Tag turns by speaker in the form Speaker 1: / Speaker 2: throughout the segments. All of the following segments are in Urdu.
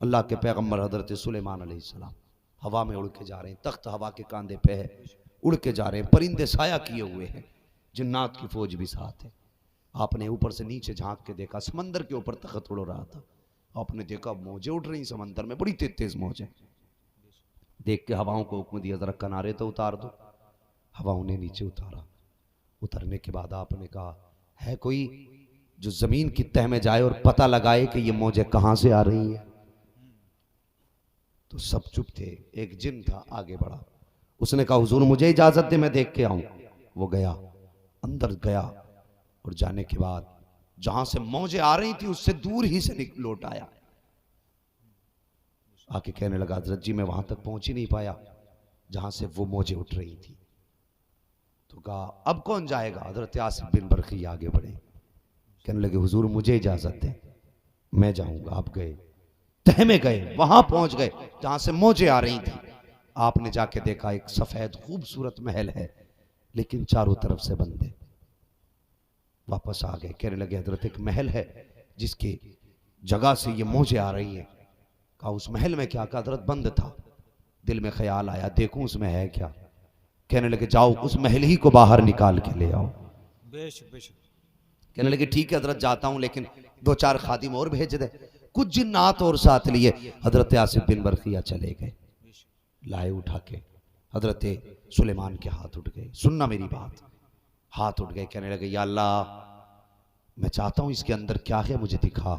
Speaker 1: اللہ کے پیغمبر حضرت سلیمان علیہ السلام ہوا میں اڑ کے جا رہے ہیں، تخت ہوا کے کاندھے پہ ہے، اڑ کے جا رہے ہیں، پرندے سایہ کیے ہوئے ہیں، جنات کی فوج بھی ساتھ ہے۔ آپ نے اوپر سے نیچے جھانک کے دیکھا، سمندر کے اوپر تخت اڑ رہا تھا۔ آپ نے دیکھا موجیں اٹھ رہی سمندر میں، بڑی تیز تیز موجیں۔ دیکھ کے ہواؤں کو حکم دیا ذرا کنارے تو اتار دو۔ ہواؤں نے نیچے اتارا۔ اترنے کے بعد آپ نے کہا ہے کوئی جو زمین کی تہ میں جائے اور پتہ لگائے کہ یہ موجیں کہاں سے آ رہی ہیں؟ تو سب چپ تھے۔ ایک جن تھا، آگے بڑھا، اس نے کہا حضور مجھے اجازت دے میں دیکھ کے آؤں۔ وہ گیا، اندر گیا، اور جانے کے بعد جہاں سے موجیں آ رہی تھی اس سے دور ہی سے لوٹ آیا۔ آ کے کہنے لگا حضرت جی میں وہاں تک پہنچ ہی نہیں پایا جہاں سے وہ موجیں اٹھ رہی تھی۔ تو کہا اب کون جائے گا؟ حضرت آصف بن برقی آگے بڑھے، کہنے لگے حضور مجھے اجازت دیں میں جاؤں گا۔ آپ گئے، تہ میں گئے، وہاں پہنچ گئے جہاں سے موجیں آ رہی تھی۔ آپ نے جا کے دیکھا ایک سفید خوبصورت محل ہے، لیکن چاروں طرف سے بند ہے۔ واپس آ گئے، کہنے لگے حضرت ایک محل ہے جس کی جگہ سے یہ موجیں آ رہی ہیں۔ کہا اس محل میں کیا؟ کہا حضرت بند تھا۔ دل میں خیال آیا دیکھوں اس میں ہے کیا؟ کہنے لگے جاؤ اس محل ہی کو باہر نکال کے لے آؤ۔ کہنے لگے ٹھیک ہے حضرت جاتا ہوں، لیکن دو چار خادم اور بھیج دے۔ کچھ جنات اور ساتھ لیے حضرت آصف بن برقیہ چلے گئے، لائے اٹھا کے۔ حضرت سلیمان کے ہاتھ اٹھ گئے، سننا میری بات، ہاتھ اٹھ گئے، کہنے لگے یا اللہ میں چاہتا ہوں اس کے اندر کیا ہے مجھے دکھا۔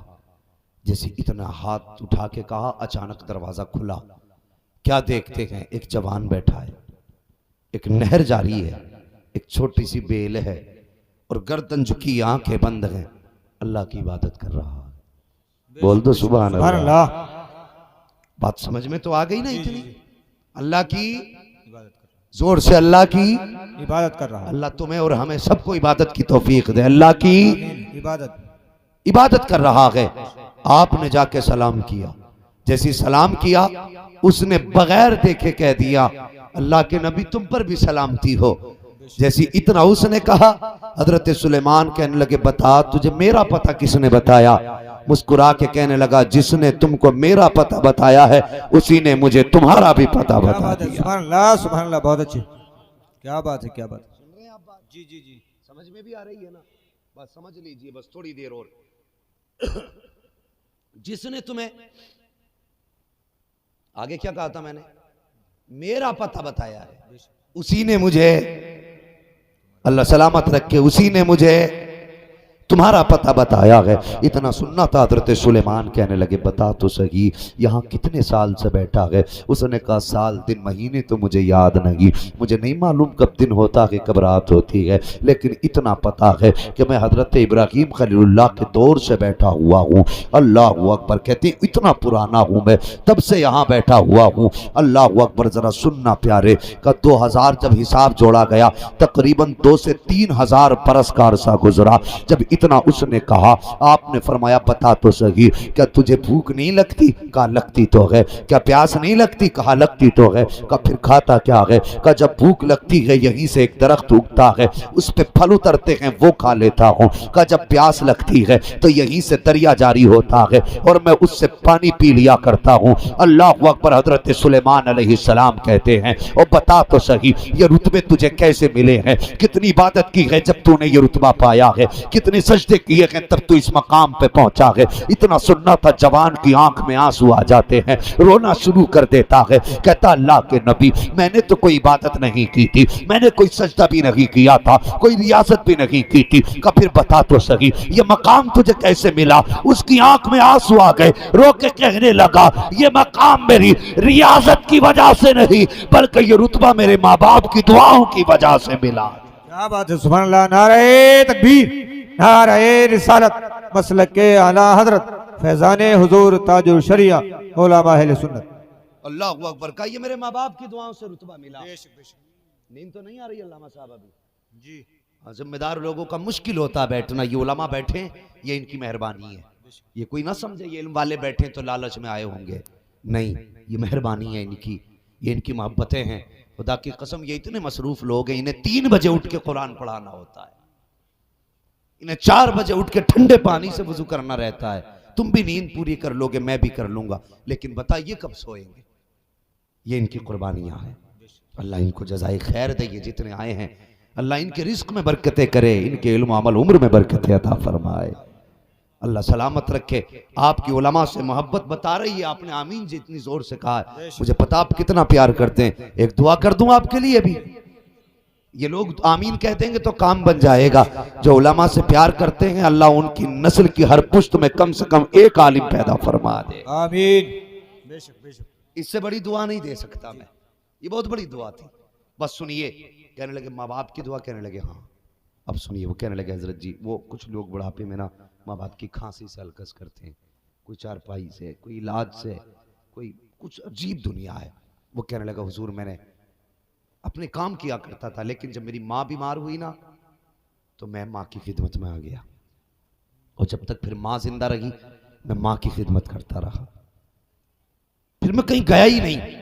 Speaker 1: جیسے اتنا ہاتھ اٹھا کے کہا اچانک دروازہ کھلا۔ کیا دیکھتے ہیں؟ ایک جوان بیٹھا ہے، ایک نہر جاری ہے، ایک چھوٹی سی بیل ہے، اور گردن جھکی آنکھیں بند ہیں، اللہ کی عبادت کر رہا ہے۔ بول دو سبحان اللہ۔ بات سمجھ میں تو آ گئی نا اتنی؟ اللہ کی زور سے اللہ کی
Speaker 2: عبادت کر رہا ہے۔
Speaker 1: اللہ تمہیں اور ہمیں سب کو عبادت کی توفیق دے۔ اللہ کی عبادت کر رہا ہے۔ آپ نے جا کے سلام کیا، جیسی سلام کیا اس نے بغیر دیکھے کہہ دیا اللہ کے نبی تم پر بھی سلامتی ہو۔ جیسی اتنا اس نے کہا حضرت سلیمان کہنے لگے بتا تجھے میرا پتہ کس نے بتایا؟ مسکرا کے کہنے لگا جس نے تم کو میرا پتہ بتایا ہے اسی نے مجھے تمہارا بھی پتہ بتا دیا۔
Speaker 2: سبحان اللہ سبحان اللہ، بہت اچھی، کیا بات ہے کیا بات ہے۔
Speaker 1: سن رہے ہیں آپ بات؟ جی جی جی سمجھ میں بھی آ رہی ہے نا؟ بس سمجھ لیجئے بس تھوڑی دیر اور۔ جس نے تمہیں آگے کیا کہا تھا میں نے؟ میرا پتہ بتایا ہے اسی نے مجھے، اللہ سلامت رکھے، اسی نے مجھے تمہارا پتہ بتایا ہے۔ اتنا سننا تھا حضرت سلیمان کہنے لگے بتا تو صحیح یہاں کتنے سال سے بیٹھا ہے؟ اس نے کہا سال دن مہینے تو مجھے یاد نہیں، مجھے نہیں معلوم کب دن ہوتا ہے کب رات ہوتی ہے، لیکن اتنا پتہ ہے کہ میں حضرت ابراہیم خلیل اللہ کے دور سے بیٹھا ہوا ہوں۔ اللہ اکبر کہتے ہیں اتنا پرانا ہوں میں، تب سے یہاں بیٹھا ہوا ہوں۔ اللہ اکبر ذرا سننا پیارے کا 2000 جب حساب جوڑا گیا تقریباً 2 سے 3000 برس کا عرصہ گزرا۔ جب اتنا اس نے کہا آپ نے فرمایا بتا تو صحیح کیا تجھے بھوک نہیں لگتی؟ کہا لگتی تو ہے۔ کیا پیاس نہیں لگتی؟ کہا لگتی تو ہے۔ کہا پھر کھاتا کیا ہے؟ کہا جب بھوک لگتی ہے یہیں سے ایک درخت اگتا ہے اس پہ پھل اترتے ہیں وہ کھا لیتا ہوں۔ کہا جب پیاس لگتی ہے تو یہیں سے دریا جاری ہوتا ہے اور میں اس سے پانی پی لیا کرتا ہوں۔ اللہ اکبر۔ حضرت سلیمان علیہ السلام کہتے ہیں اور بتا تو صحیح یہ رتبے تجھے کیسے ملے ہیں؟ کتنی عبادت کی ہے جب تو نے یہ رتبہ پایا ہے؟ کتنے سجدے کیے ہیں تب تو اس مقام پہ پہنچا ہے؟ اتنا سننا تھا جوان کی آنکھ میں آنسو آ جاتے ہیں، رونا شروع کر دیتا ہے، کہتا اللہ کے نبی میں نے تو کوئی عبادت نہیں کی تھی، میں نے کوئی سجدہ بھی نہیں کیا تھا، کوئی ریاضت بھی نہیں کی تھی۔ کہ پھر بتا تو صحیح یہ مقام تجھے کیسے ملا؟ اس کی آنکھ میں آنسو آ گئے، رو کے کہنے لگا یہ مقام میری ریاضت کی وجہ سے نہیں بلکہ یہ رتبہ میرے ماں باپ کی دعاؤں کی وجہ سے ملا۔
Speaker 2: کیا بات ہے سبحان اللہ۔ نعرہ تکبیر، نعرہ رسالت، مسلک کے اعلیٰ حضرت فیضان حضور تاج الشریعہ علماء اہل سنت۔
Speaker 1: اللہ اکبر۔ کہا یہ میرے ماں باپ کی دعاؤں سے رتبہ ملا۔ نیند تو نہیں آ رہی علامہ صاحب ابھی؟ جی ذمہ دار لوگوں کا مشکل ہوتا بیٹھنا، یہ علماء بیٹھیں یہ ان کی مہربانی ہے، یہ کوئی نہ سمجھے یہ علم والے بیٹھیں تو لالچ میں آئے ہوں گے، نہیں یہ مہربانی ہے ان کی، یہ ان کی محبتیں ہیں۔ خدا کی قسم یہ اتنے مصروف لوگ ہیں انہیں 3 بجے اٹھ کے قرآن پڑھانا ہوتا ہے، انہیں 4 بجے اٹھ کے ٹھنڈے پانی سے وضو کرنا رہتا ہے، تم بھی نیند پوری کر لو گے، میں بھی کر لوں گا، لیکن بتا یہ کب سوئیں گے؟ یہ ان کی قربانیاں ہیں۔ اللہ ان کو جزائے خیر دے، یہ جتنے آئے ہیں اللہ ان کے رزق میں برکتیں کرے، ان کے علم و عمل عمر میں برکتیں عطا فرمائے، اللہ سلامت رکھے۔ آپ کی علماء سے محبت بتا رہی ہے، آپ نے آمین جی اتنی زور سے کہا ہے، مجھے پتا آپ کتنا پیار کرتے ہیں۔ ایک دعا کر دوں آپ کے لیے بھی، یہ لوگ آمین کہہ دیں گے تو کام بن جائے گا۔ جو علماء سے پیار کرتے ہیں اللہ ان کی نسل کی ہر پشت میں کم سے کم ایک عالم پیدا فرما دے،
Speaker 2: آمین۔ بے شک بے شک۔
Speaker 1: اس سے بڑی دعا نہیں دے سکتا میں، یہ بہت بڑی دعا تھی۔ بس سنیے، کہنے لگے ماں باپ کی دعا، کہنے لگے ہاں۔ اب سنیے، وہ کہنے لگے حضرت جی وہ کچھ لوگ بڑھاپے میں نا ماں باپ کی کھانسی سے ہلکس کرتے ہیں، کوئی چارپائی سے، کوئی علاج سے، کوئی کچھ عجیب دنیا ہے۔ وہ کہنے لگا حضور میں نے اپنے کام کیا کرتا تھا، لیکن جب میری ماں بیمار ہوئی نا تو میں ماں کی خدمت میں آ گیا، اور جب تک پھر ماں زندہ رہی میں ماں کی خدمت کرتا رہا، پھر میں کہیں گیا ہی نہیں،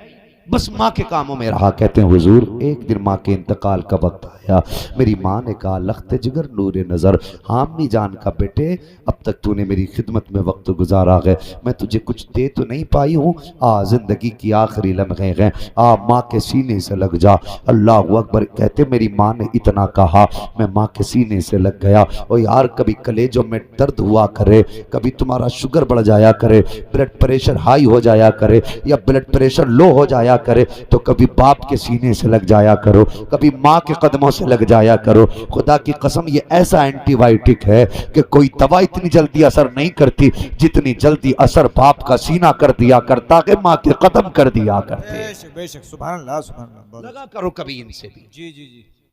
Speaker 1: بس ماں کے کاموں میں رہا۔ کہتے ہیں حضور ایک دن ماں کے انتقال کا وقت آیا، میری ماں نے کہا لخت جگر نور نظر، ہاں امی جان کا بیٹے اب تک تو نے میری خدمت میں وقت گزارا ہے، میں تجھے کچھ دے تو نہیں پائی ہوں، زندگی کی آخری لمحے ہیں، ماں کے سینے سے لگ جا۔ اللہ اکبر۔ کہتے میری ماں نے اتنا کہا میں ماں کے سینے سے لگ گیا۔ اور یار کبھی کلیجوں میں درد ہوا کرے، کبھی تمہارا شوگر بڑھ جایا کرے، بلڈ پریشر ہائی ہو جایا کرے یا بلڈ پریشر لو ہو جایا کرے تو کبھی باپ کے سینے سے لگ جایا کرو، کبھی ماں کے قدموں سے لگ جایا کرو۔ خدا کی قسم یہ ایسا اینٹی بائیوٹک ہے کہ کوئی دوا اتنی جلدی اثر نہیں کرتی جتنی جلدی اثر باپ کا سینہ کر دیا کرتا کہ ماں کے قدم کر دیا کرتے۔
Speaker 2: بے شک بے شک، سبحان اللہ سبحان اللہ۔
Speaker 1: لگا کرو کبھی ان سے بھی۔
Speaker 2: جی جی جی۔